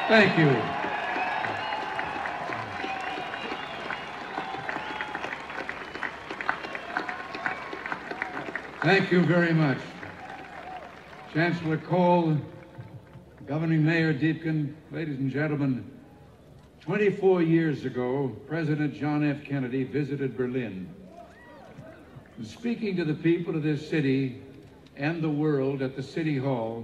Thank you. Thank you very much. Chancellor Kohl, Governing Mayor Diepken, ladies and gentlemen, 24 years ago, President John F. Kennedy visited Berlin. And speaking to the people of this city and the world at the City Hall,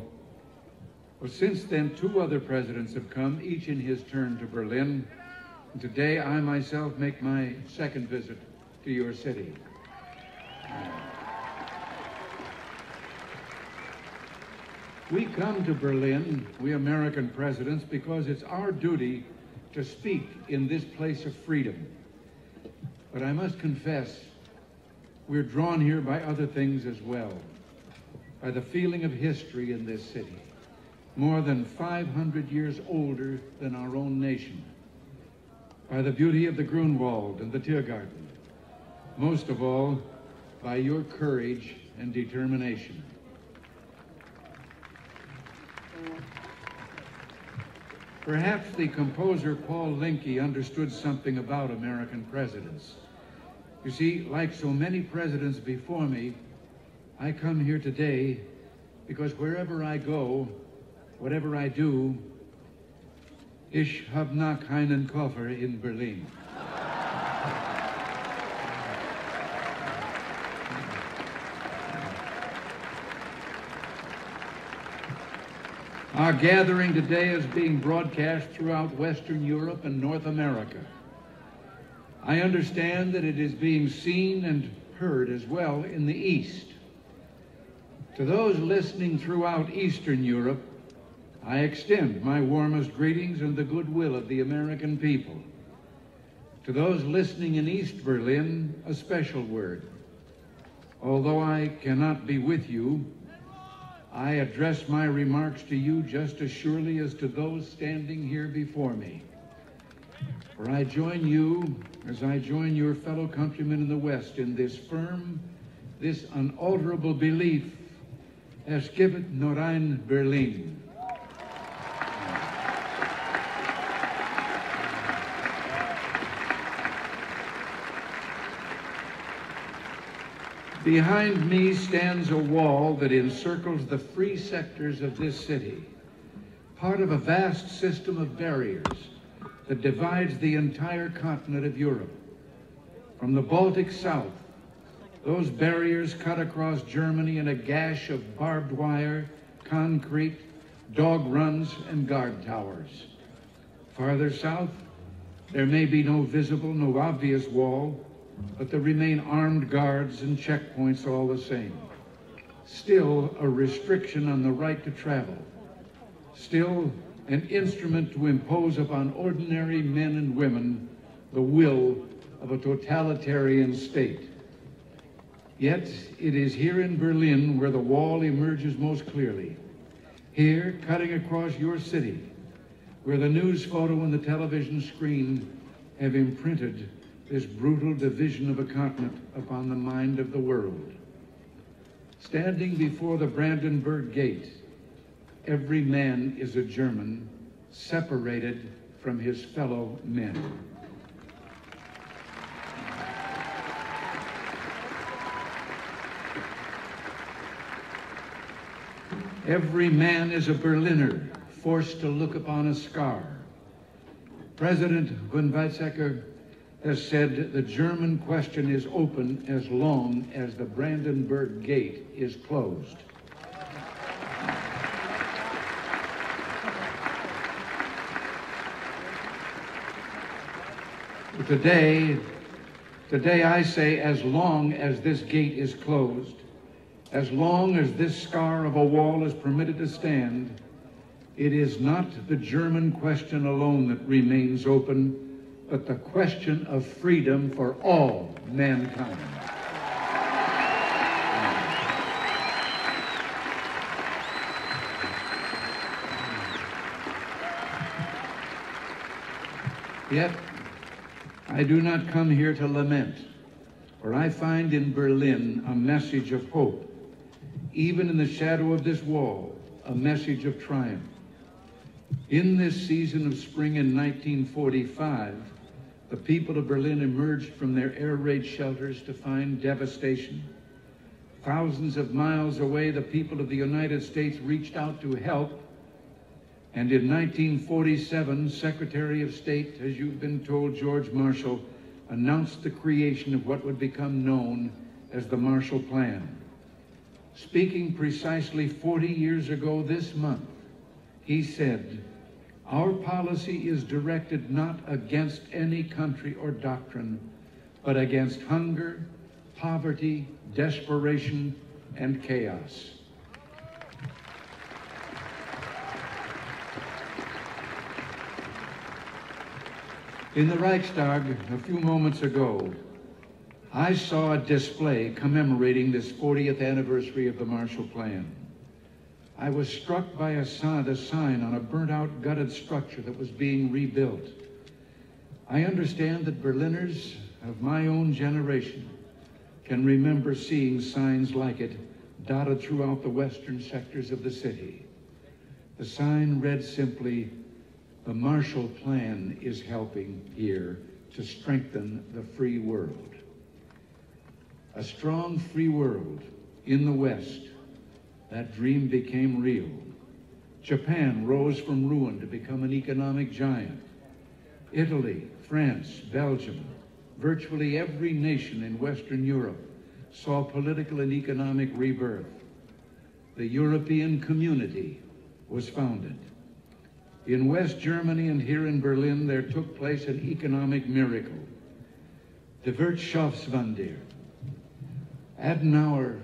well, since then, 2 other presidents have come, each in his turn, to Berlin. And today, I myself make my second visit to your city. We come to Berlin, we American presidents, because it's our duty to speak in this place of freedom. But I must confess, we're drawn here by other things as well, by the feeling of history in this city, more than 500 years older than our own nation, by the beauty of the Grunwald and the Tiergarten, most of all, by your courage and determination. Perhaps the composer Paul Linke understood something about American presidents. You see, like so many presidents before me, I come here today because wherever I go, whatever I do, ich hab noch keinen Koffer in Berlin. Our gathering today is being broadcast throughout Western Europe and North America. I understand that it is being seen and heard as well in the East. To those listening throughout Eastern Europe, I extend my warmest greetings and the goodwill of the American people. To those listening in East Berlin, a special word. Although I cannot be with you, I address my remarks to you just as surely as to those standing here before me. For I join you, as I join your fellow countrymen in the West, in this firm, this unalterable belief, es gibt nur ein Berlin. Behind me stands a wall that encircles the free sectors of this city, part of a vast system of barriers that divides the entire continent of Europe. From the Baltic south, those barriers cut across Germany in a gash of barbed wire, concrete, dog runs, and guard towers. Farther south, there may be no visible, no obvious wall, but there remain armed guards and checkpoints all the same. Still a restriction on the right to travel. Still an instrument to impose upon ordinary men and women the will of a totalitarian state. Yet it is here in Berlin where the wall emerges most clearly. Here, cutting across your city, where the news photo and the television screen have imprinted this brutal division of a continent upon the mind of the world. Standing before the Brandenburg gate, every man is a German, separated from his fellow men. Every man is a Berliner, forced to look upon a scar. President von Weizsäcker has said the German question is open as long as the Brandenburg gate is closed. Today I say, as long as this gate is closed, as long as this scar of a wall is permitted to stand, it is not the German question alone that remains open, but the question of freedom for all mankind. Yet, I do not come here to lament, for I find in Berlin a message of hope. Even in the shadow of this wall, a message of triumph. In this season of spring in 1945, the people of Berlin emerged from their air raid shelters to find devastation. Thousands of miles away, the people of the United States reached out to help. And in 1947, Secretary of State, as you've been told, George Marshall, announced the creation of what would become known as the Marshall Plan. Speaking precisely 40 years ago this month, he said, "Our policy is directed not against any country or doctrine, but against hunger, poverty, desperation, and chaos." In the Reichstag a few moments ago, I saw a display commemorating this 40th anniversary of the Marshall Plan. I was struck by the sign on a burnt-out, gutted structure that was being rebuilt. I understand that Berliners of my own generation can remember seeing signs like it dotted throughout the western sectors of the city. The sign read simply, "The Marshall Plan is helping here to strengthen the free world." A strong free world in the West, that dream became real. Japan rose from ruin to become an economic giant. Italy, France, Belgium, virtually every nation in Western Europe saw political and economic rebirth. The European Community was founded. In West Germany and here in Berlin, there took place an economic miracle. The Wirtschaftswunder. Adenauer,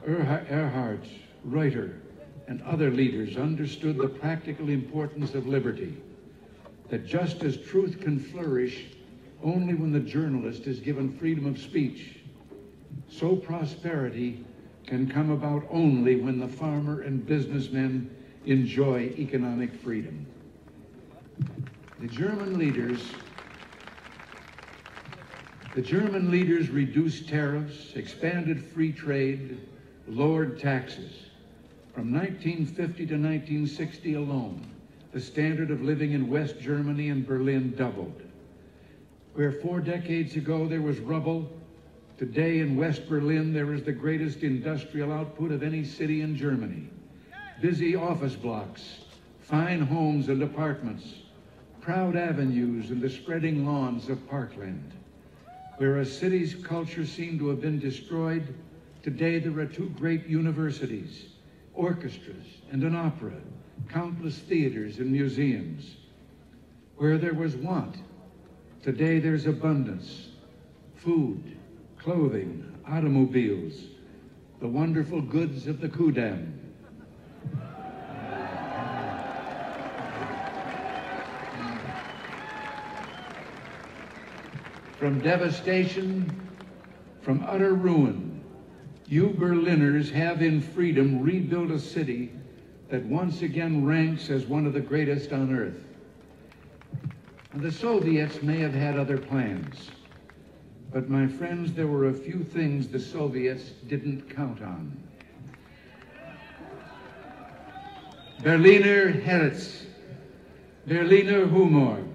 Erhard, Reuter, and other leaders understood the practical importance of liberty, that just as truth can flourish only when the journalist is given freedom of speech, so prosperity can come about only when the farmer and businessmen enjoy economic freedom. The German leaders reduced tariffs, expanded free trade, lowered taxes. From 1950 to 1960 alone, the standard of living in West Germany and Berlin doubled. Where 4 decades ago there was rubble, today in West Berlin there is the greatest industrial output of any city in Germany. Busy office blocks, fine homes and apartments, proud avenues and the spreading lawns of parkland. Where a city's culture seemed to have been destroyed, today there are 2 great universities, orchestras and an opera, countless theaters and museums. Where there was want, today there's abundance, food, clothing, automobiles, the wonderful goods of the Kudamm. From devastation, from utter ruin, you Berliners have in freedom rebuilt a city that once again ranks as one of the greatest on earth. And the Soviets may have had other plans, but my friends, there were a few things the Soviets didn't count on. Berliner Herz, Berliner Humor,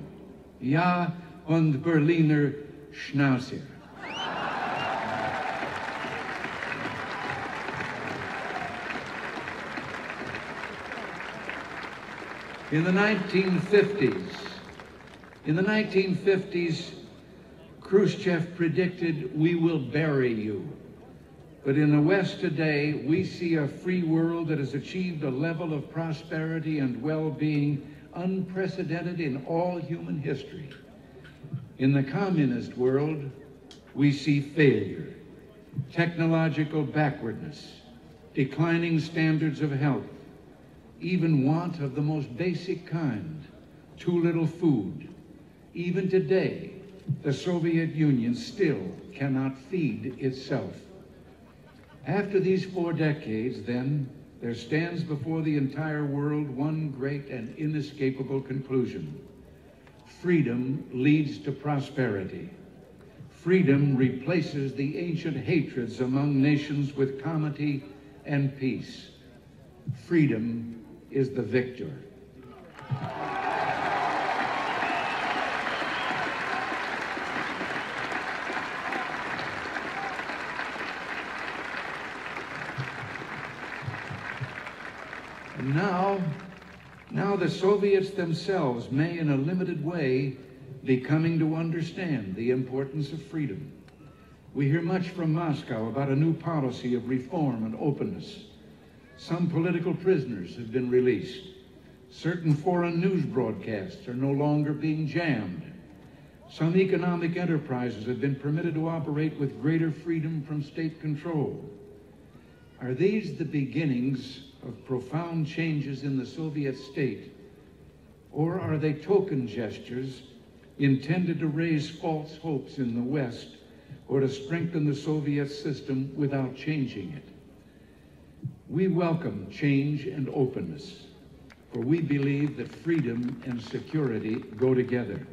ja und Berliner Schnauzer. In the 1950s, Khrushchev predicted, "We will bury you." But in the West today, we see a free world that has achieved a level of prosperity and well-being unprecedented in all human history. In the communist world, we see failure, technological backwardness, declining standards of health, even want of the most basic kind, too little food. Even today, the Soviet Union still cannot feed itself. After these 4 decades, then, there stands before the entire world one great and inescapable conclusion. Freedom leads to prosperity. Freedom replaces the ancient hatreds among nations with comity and peace. Freedom is the victor. And now the Soviets themselves may, in a limited way, be coming to understand the importance of freedom. We hear much from Moscow about a new policy of reform and openness. Some political prisoners have been released. Certain foreign news broadcasts are no longer being jammed. Some economic enterprises have been permitted to operate with greater freedom from state control. Are these the beginnings of profound changes in the Soviet state, or are they token gestures intended to raise false hopes in the West or to strengthen the Soviet system without changing it? We welcome change and openness, for we believe that freedom and security go together,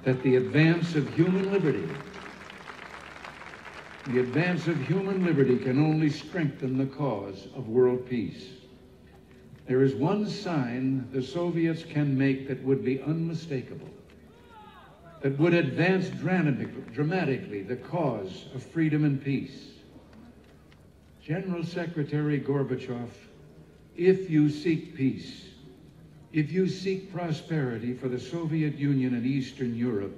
that the advance of human liberty can only strengthen the cause of world peace. There is one sign the Soviets can make that would be unmistakable, that would advance dramatically the cause of freedom and peace. General Secretary Gorbachev, if you seek peace, if you seek prosperity for the Soviet Union and Eastern Europe,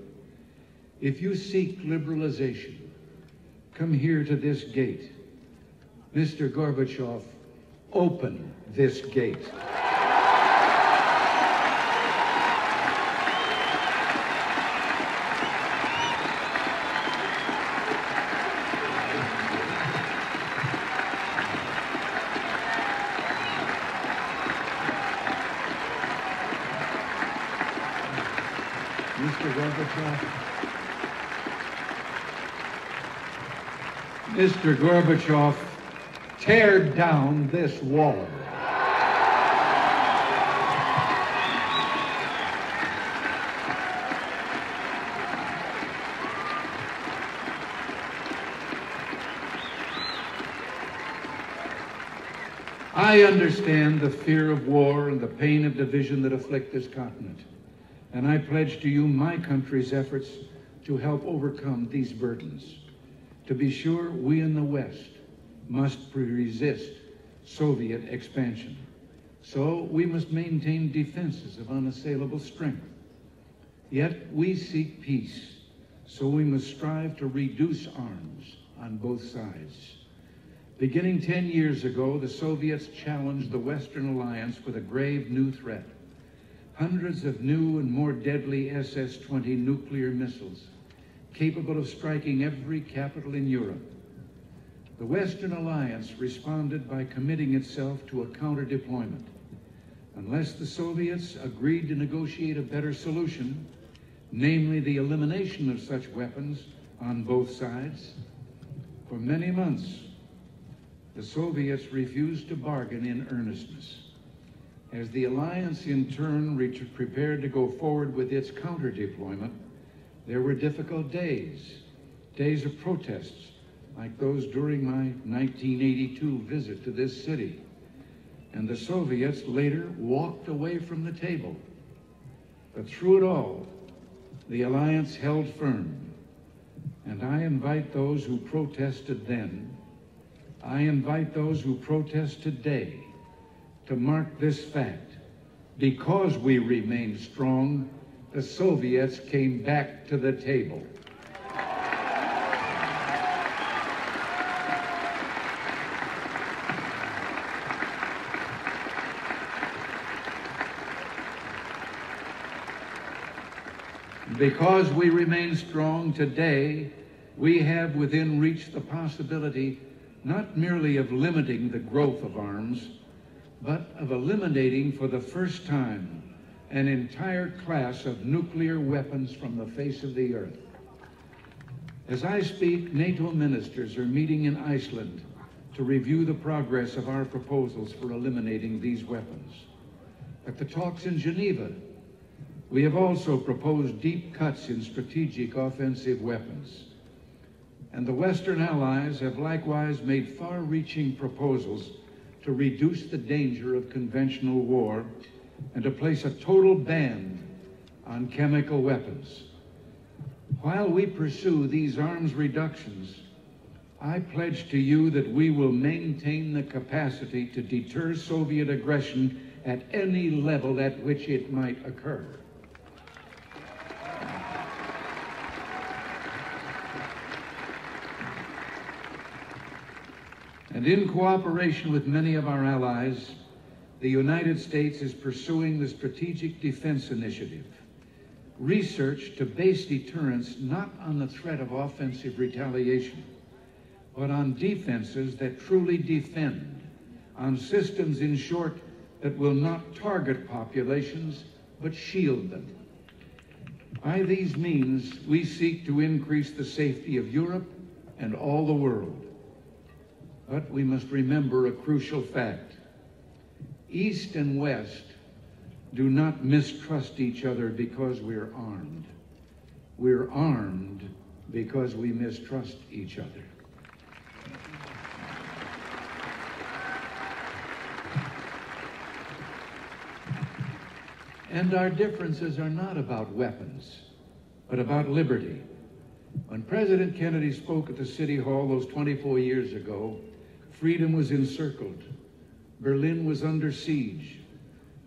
if you seek liberalization, come here to this gate. Mr. Gorbachev, open this gate. Mr. Gorbachev, tear down this wall. I understand the fear of war and the pain of division that afflict this continent, and I pledge to you my country's efforts to help overcome these burdens. To be sure, we in the West must resist Soviet expansion. So we must maintain defenses of unassailable strength. Yet we seek peace, so we must strive to reduce arms on both sides. Beginning 10 years ago, the Soviets challenged the Western alliance with a grave new threat. Hundreds of new and more deadly SS-20 nuclear missiles, capable of striking every capital in Europe. The Western Alliance responded by committing itself to a counter-deployment. Unless the Soviets agreed to negotiate a better solution, namely the elimination of such weapons on both sides, for many months, the Soviets refused to bargain in earnestness. As the alliance in turn prepared to go forward with its counter-deployment, there were difficult days of protests, like those during my 1982 visit to this city. And the Soviets later walked away from the table. But through it all, the alliance held firm. And I invite those who protested then, I invite those who protest today to mark this fact. Because we remained strong, the Soviets came back to the table. Because we remain strong today, we have within reach the possibility not merely of limiting the growth of arms, but of eliminating for the first time an entire class of nuclear weapons from the face of the earth. As I speak, NATO ministers are meeting in Iceland to review the progress of our proposals for eliminating these weapons. At the talks in Geneva, we have also proposed deep cuts in strategic offensive weapons. And the Western allies have likewise made far-reaching proposals to reduce the danger of conventional war and to place a total ban on chemical weapons. While we pursue these arms reductions, I pledge to you that we will maintain the capacity to deter Soviet aggression at any level at which it might occur. And in cooperation with many of our allies, the United States is pursuing the Strategic Defense Initiative, research to base deterrence not on the threat of offensive retaliation, but on defenses that truly defend, on systems, in short, that will not target populations, but shield them. By these means, we seek to increase the safety of Europe and all the world. But we must remember a crucial fact. East and West do not mistrust each other because we're armed. We're armed because we mistrust each other. And our differences are not about weapons, but about liberty. When President Kennedy spoke at the City Hall those 24 years ago, freedom was encircled. Berlin was under siege.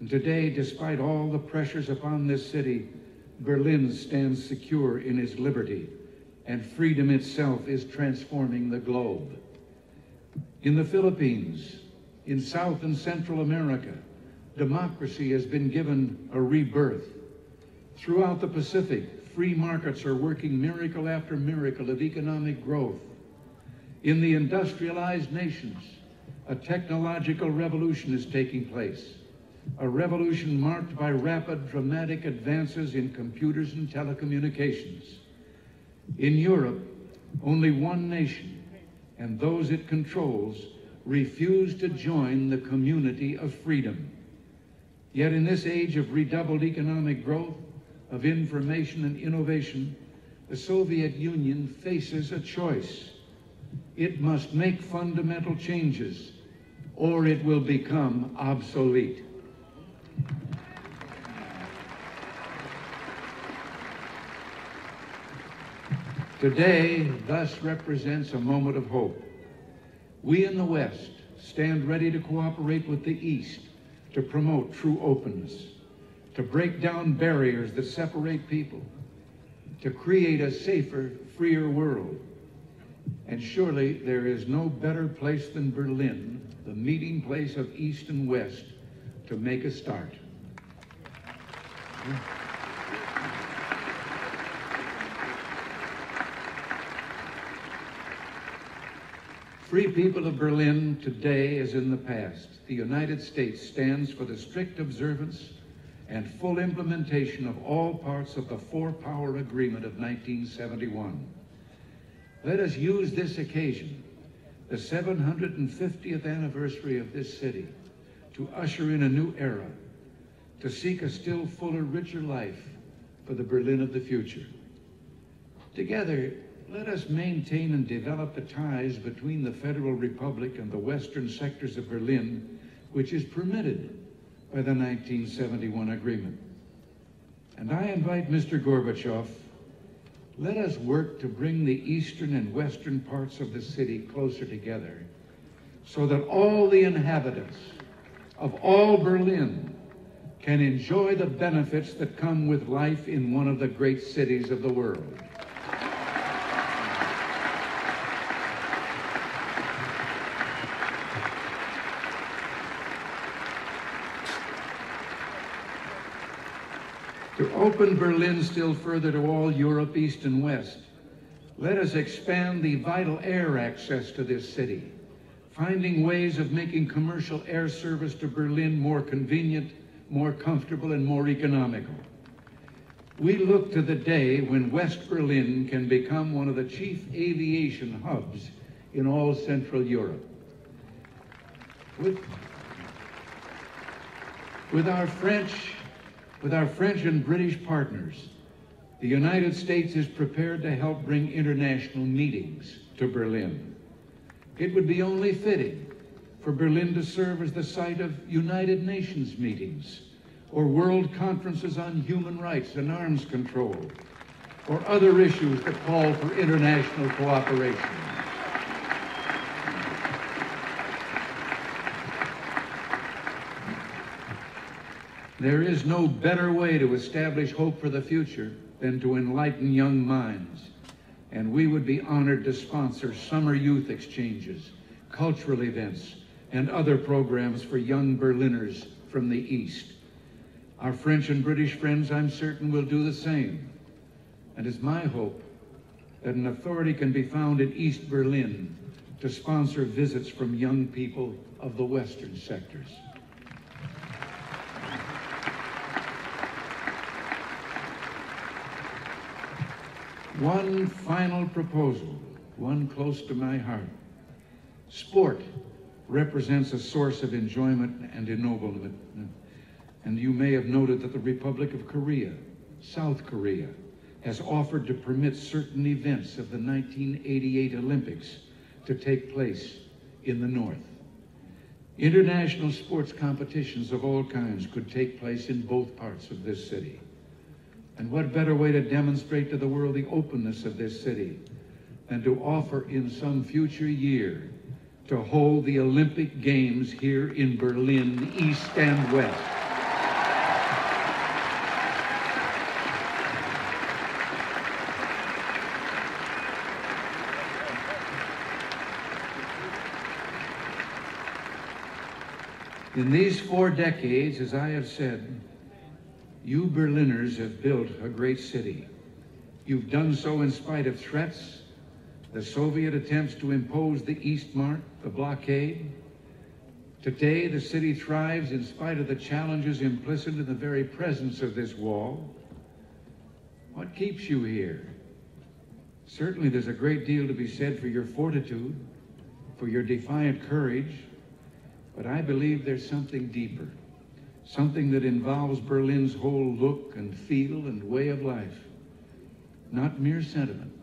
And today, despite all the pressures upon this city, Berlin stands secure in its liberty, and freedom itself is transforming the globe. In the Philippines, in South and Central America, democracy has been given a rebirth. Throughout the Pacific, free markets are working miracle after miracle of economic growth. In the industrialized nations, a technological revolution is taking place, a revolution marked by rapid, dramatic advances in computers and telecommunications. In Europe, only one nation, and those it controls, refuse to join the community of freedom. Yet in this age of redoubled economic growth, of information and innovation, the Soviet Union faces a choice. It must make fundamental changes, or it will become obsolete. Today, thus represents a moment of hope. We in the West stand ready to cooperate with the East to promote true openness, to break down barriers that separate people, to create a safer, freer world. And surely there is no better place than Berlin, the meeting place of East and West, to make a start. Free people of Berlin, today as in the past, the United States stands for the strict observance and full implementation of all parts of the Four-Power Agreement of 1971. Let us use this occasion, the 750th anniversary of this city, to usher in a new era, to seek a still fuller, richer life for the Berlin of the future. Together, let us maintain and develop the ties between the Federal Republic and the western sectors of Berlin, which is permitted by the 1971 agreement. And I invite Mr. Gorbachev, let us work to bring the eastern and western parts of the city closer together so that all the inhabitants of all Berlin can enjoy the benefits that come with life in one of the great cities of the world. To open Berlin still further to all Europe, East and West, let us expand the vital air access to this city, finding ways of making commercial air service to Berlin more convenient, more comfortable, and more economical. We look to the day when West Berlin can become one of the chief aviation hubs in all Central Europe. With our French and British partners, the United States is prepared to help bring international meetings to Berlin. It would be only fitting for Berlin to serve as the site of United Nations meetings, or world conferences on human rights and arms control, or other issues that call for international cooperation. There is no better way to establish hope for the future than to enlighten young minds, and we would be honored to sponsor summer youth exchanges, cultural events, and other programs for young Berliners from the East. Our French and British friends, I'm certain, will do the same. And it's my hope that an authority can be found in East Berlin to sponsor visits from young people of the Western sectors. One final proposal, one close to my heart. Sport represents a source of enjoyment and ennoblement. And you may have noted that the Republic of Korea, South Korea, has offered to permit certain events of the 1988 Olympics to take place in the North. International sports competitions of all kinds could take place in both parts of this city. And what better way to demonstrate to the world the openness of this city than to offer in some future year to hold the Olympic Games here in Berlin, East and West. In these 4 decades, as I have said, you Berliners have built a great city. You've done so in spite of threats, the Soviet attempts to impose the Eastmark, the blockade. Today, the city thrives in spite of the challenges implicit in the very presence of this wall. What keeps you here? Certainly, there's a great deal to be said for your fortitude, for your defiant courage, but I believe there's something deeper. Something that involves Berlin's whole look and feel and way of life. Not mere sentiment.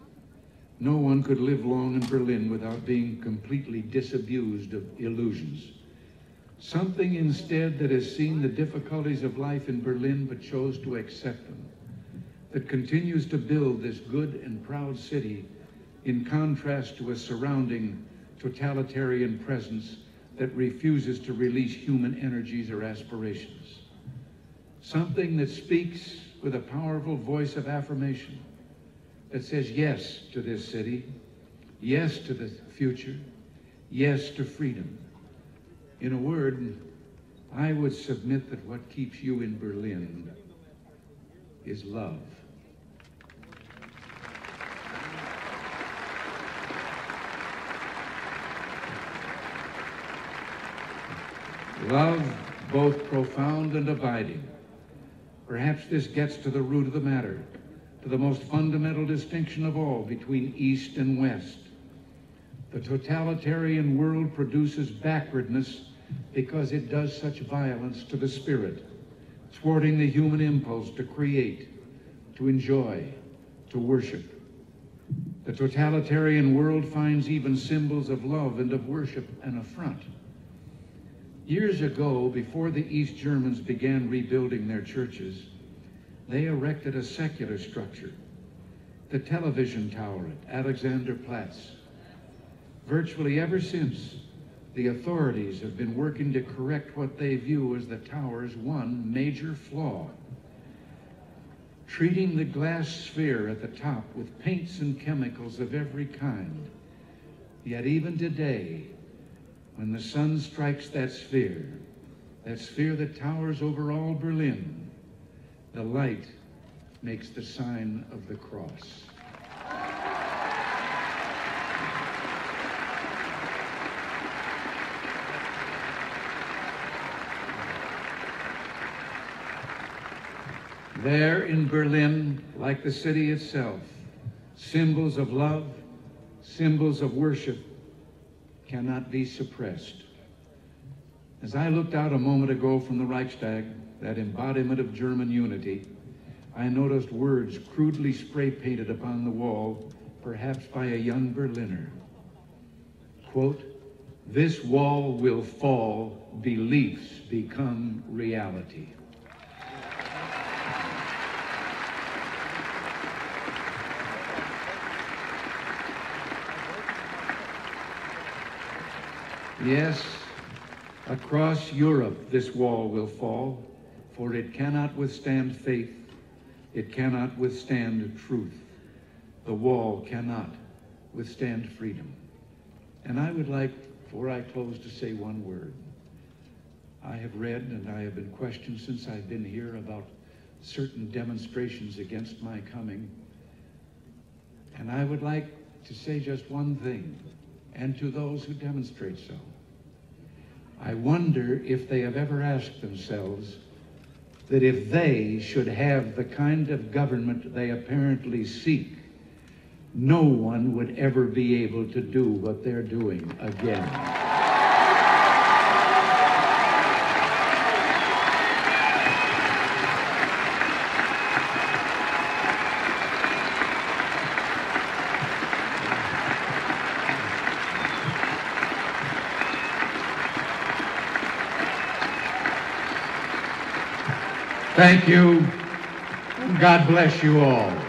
No one could live long in Berlin without being completely disabused of illusions. Something instead that has seen the difficulties of life in Berlin but chose to accept them. That continues to build this good and proud city in contrast to a surrounding totalitarian presence that refuses to release human energies or aspirations. Something that speaks with a powerful voice of affirmation, that says yes to this city, yes to the future, yes to freedom. In a word, I would submit that what keeps you in Berlin is love. Love, both profound and abiding. Perhaps this gets to the root of the matter, to the most fundamental distinction of all between East and West. The totalitarian world produces backwardness because it does such violence to the spirit, thwarting the human impulse to create, to enjoy, to worship. The totalitarian world finds even symbols of love and of worship an affront. Years ago, before the East Germans began rebuilding their churches, they erected a secular structure, the television tower at Alexanderplatz. Virtually ever since, the authorities have been working to correct what they view as the tower's one major flaw, treating the glass sphere at the top with paints and chemicals of every kind. Yet even today, when the sun strikes that sphere that towers over all Berlin, the light makes the sign of the cross. There in Berlin, like the city itself, symbols of love, symbols of worship cannot be suppressed. As I looked out a moment ago from the Reichstag, that embodiment of German unity, I noticed words crudely spray-painted upon the wall, perhaps by a young Berliner. Quote, "This wall will fall, beliefs become reality." Yes, across Europe this wall will fall, for it cannot withstand faith. It cannot withstand truth. The wall cannot withstand freedom. And I would like, before I close, to say one word. I have read and I have been questioned since I've been here about certain demonstrations against my coming. And I would like to say just one thing, and to those who demonstrate so. I wonder if they have ever asked themselves that if they should have the kind of government they apparently seek, no one would ever be able to do what they're doing again. Thank you, and God bless you all.